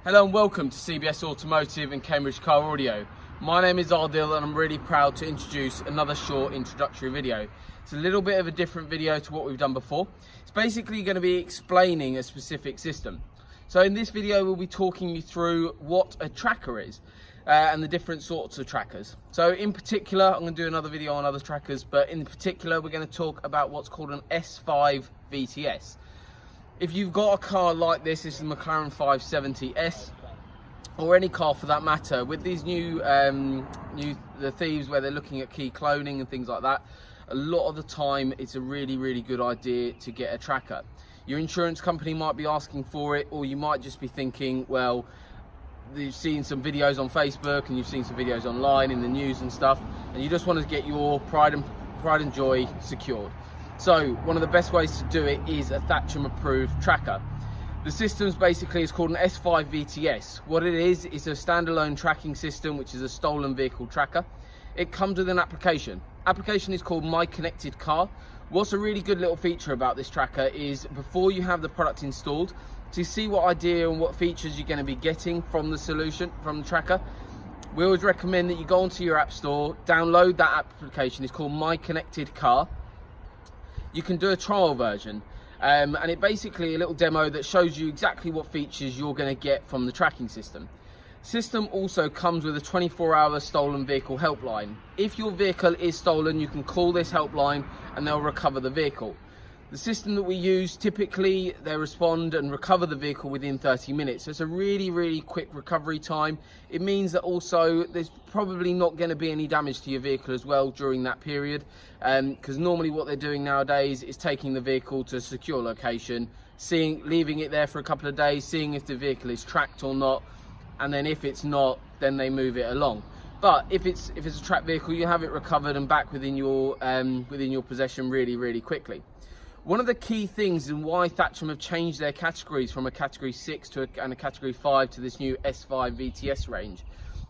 Hello and welcome to CBS Automotive and Cambridge Car Audio. My name is Ardil and I'm really proud to introduce another short introductory video. It's a little bit of a different video to what we've done before. It's basically going to be explaining a specific system. So in this video we'll be talking you through what a tracker is and the different sorts of trackers. So in particular, I'm going to do another video on other trackers, but in particular we're going to talk about what's called an S5 VTS. If you've got a car like this is a McLaren 570S, or any car for that matter, with these new the thieves where they're looking at key cloning and things like that, a lot of the time it's a really good idea to get a tracker. Your insurance company might be asking for it, or you might just be thinking, well, you've seen some videos on Facebook and you've seen some videos online in the news and stuff, and you just want to get your pride and joy secured. So one of the best ways to do it is a Thatcham approved tracker. The system's basically is called an S5 VTS. What it is a standalone tracking system, which is a stolen vehicle tracker. It comes with an application. Application is called My Connected Car. What's a really good little feature about this tracker is before you have the product installed, to see what idea and what features you're going to be getting from the solution, from the tracker, we always recommend that you go onto your app store, download that application. It's called My Connected Car. You can do a trial version and it basically a little demo that shows you exactly what features you're going to get from the tracking system. System also comes with a 24-hour stolen vehicle helpline. If your vehicle is stolen, you can call this helpline and they'll recover the vehicle. The system that we use, typically they respond and recover the vehicle within 30 minutes. So it's a really quick recovery time. It means that also there's probably not going to be any damage to your vehicle as well during that period, because normally what they're doing nowadays is taking the vehicle to a secure location, leaving it there for a couple of days, seeing if the vehicle is tracked or not, and then if it's not, then they move it along. But if it's a tracked vehicle, you have it recovered and back within your possession really quickly. One of the key things in why Thatcham have changed their categories from a category 6 and a category 5 to this new S5 VTS range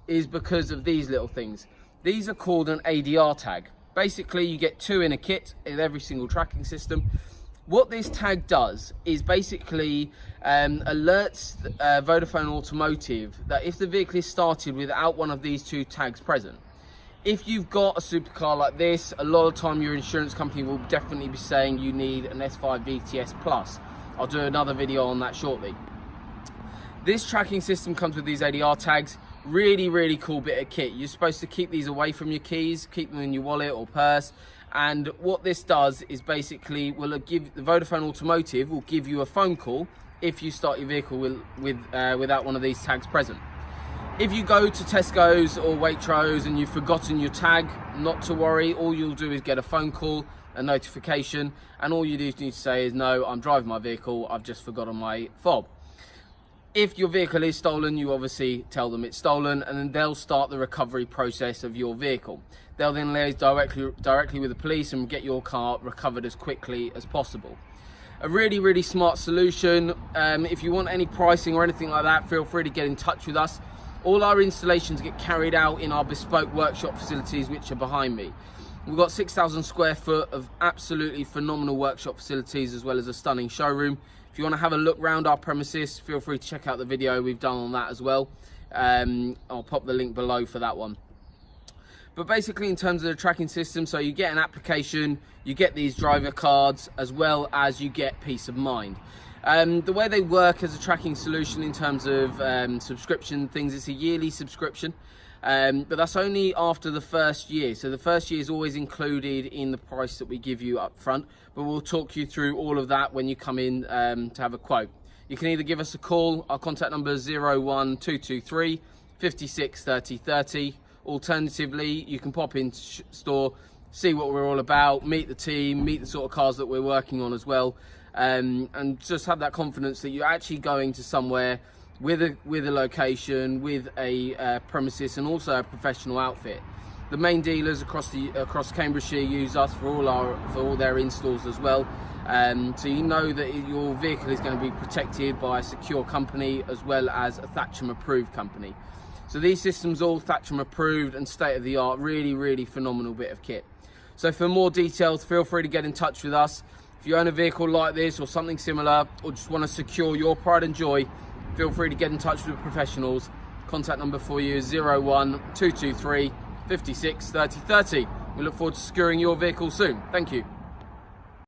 is because of these little things. These are called an ADR tag. Basically, you get 2 in a kit in every single tracking system. What this tag does is basically alerts Vodafone Automotive that if the vehicle is started without one of these 2 tags present. If you've got a supercar like this, a lot of the time your insurance company will definitely be saying you need an S5 VTS Plus. I'll do another video on that shortly. This tracking system comes with these ADR tags. Really cool bit of kit. You're supposed to keep these away from your keys, keep them in your wallet or purse. And what this does is basically the Vodafone Automotive will give you a phone call if you start your vehicle without one of these tags present. If you go to Tesco's or Waitrose and you've forgotten your tag, not to worry. All you'll do is get a phone call, a notification, and all you need to say is, no, I'm driving my vehicle, I've just forgotten my fob. If your vehicle is stolen, you obviously tell them it's stolen, and then they'll start the recovery process of your vehicle. They'll then liaise directly with the police and get your car recovered as quickly as possible. A really smart solution. If you want any pricing or anything like that, feel free to get in touch with us. All our installations get carried out in our bespoke workshop facilities, which are behind me. We've got 6,000 square foot of absolutely phenomenal workshop facilities, as well as a stunning showroom. If you want to have a look around our premises, feel free to check out the video we've done on that as well. I'll pop the link below for that one. But basically, in terms of the tracking system, so you get an application, you get these driver cards, as well as you get peace of mind. The way they work as a tracking solution in terms of subscription things, it's a yearly subscription, but that's only after the first year. So the first year is always included in the price that we give you up front, but we'll talk you through all of that when you come in to have a quote. You can either give us a call. Our contact number is 01223 56 30 30. Alternatively, you can pop into store, see what we're all about, meet the team, meet the sort of cars that we're working on as well. And just have that confidence that you're actually going to somewhere with a location, with a premises, and also a professional outfit. The main dealers across Cambridgeshire use us for all their installs as well. So you know that your vehicle is going to be protected by a secure company as well as a Thatcham approved company. So these systems all Thatcham approved and state of the art. Really phenomenal bit of kit. So for more details, feel free to get in touch with us. If you own a vehicle like this or something similar, or just want to secure your pride and joy, feel free to get in touch with professionals. Contact number for you is 01223 56 30 30. We look forward to securing your vehicle soon. Thank you.